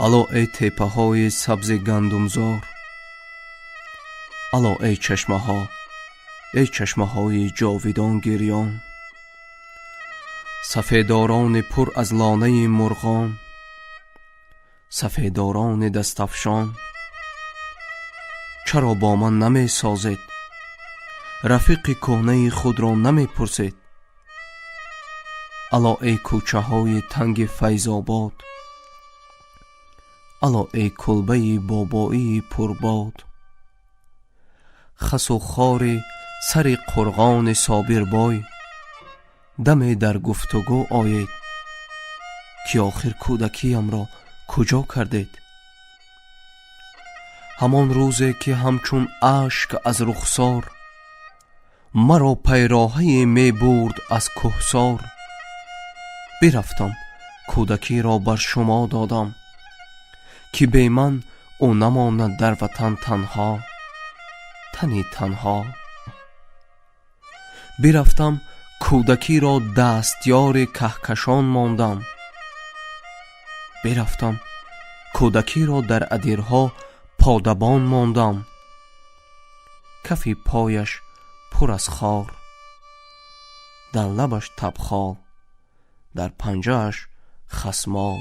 الا ای تپه های سبز گندمزار، الا ای چشمه ها، ای چشمه های جاویدان گریان، سفیداران پر از لانه مرغان، سفیداران دستفشان، چرا با من نمی سازید؟ رفیق کهنه خود را نمی پرسید؟ الا ای کوچه های تنگ فیض آباد، الا ای کلبه بابایی پرباد، خس و خار سر قرغان صابر بای، دم در گفتگو آید که آخر کودکیم را کجا کردید؟ همان روزی که همچون اشک از رخسار مرا پیراهه می برد از کهسار، برفتم کودکی را بر شما دادم که بی من او نماند در وطن تنها، تنی تنها. برفتم کودکی را دستیار کهکشان ماندم، برفتم کودکی را در ادیرها پادبان ماندم، کف پایش پر از خار، در لبش تبخال، در پنجه اش خسمال.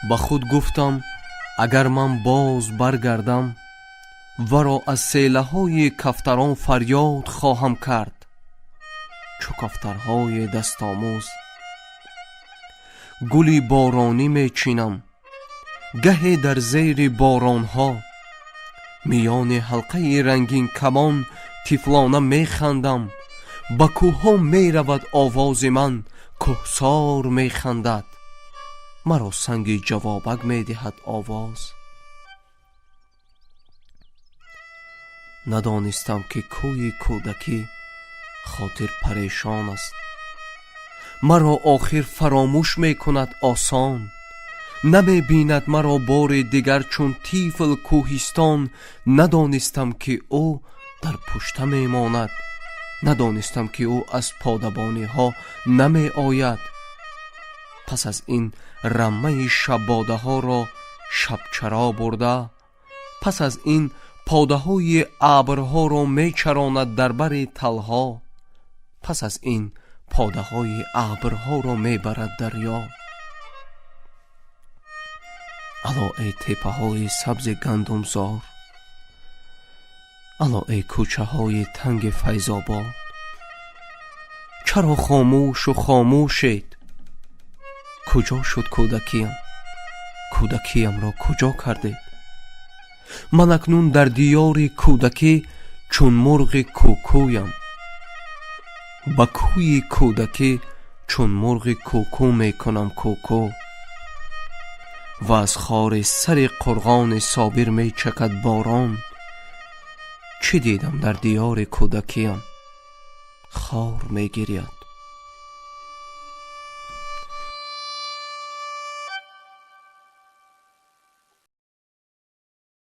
با خود گفتم اگر من باز برگردم ورا از سیله های کفتران فریاد خواهم کرد، چو کفترهای دست آموز. گلی بارانی می چینم گهی در زیر باران ها، میان حلقه رنگین کمان طفلانه می خندم، با کوه ها می رود آواز من، کهسار می خندد، مرا سنگ جوابک می دهد آواز. ندانستم که کوی کودکی خاطر پریشان است، مرا آخر فراموش می کند آسان، نمی بیند مرا بار دیگر چون طفل کوهستان. ندانستم که او در پشت می ماند، ندانستم که او از پادبانی ها نمی آید. پس از این رمه شباده ها را شب چرا برده، پس از این پاده های ابرها را می چراند در بر تلها، پس از این پاده های ابرها را می برد دریا. الا ای تپه های سبز گندمزار، الا ای کوچه های تنگ فیض آباد، چرا خاموش و خاموشید؟ کجا شد کودکیم؟ کودکیم را کجا کردید؟ من اکنون در دیار کودکی چون مرغ کوکویم، با کوی کودکی چون مرغ کوکو می کنم کوکو، و از خار سر قرغان صابر می چکد باران. چی دیدم در دیار کودکیم؟ خار می گرید،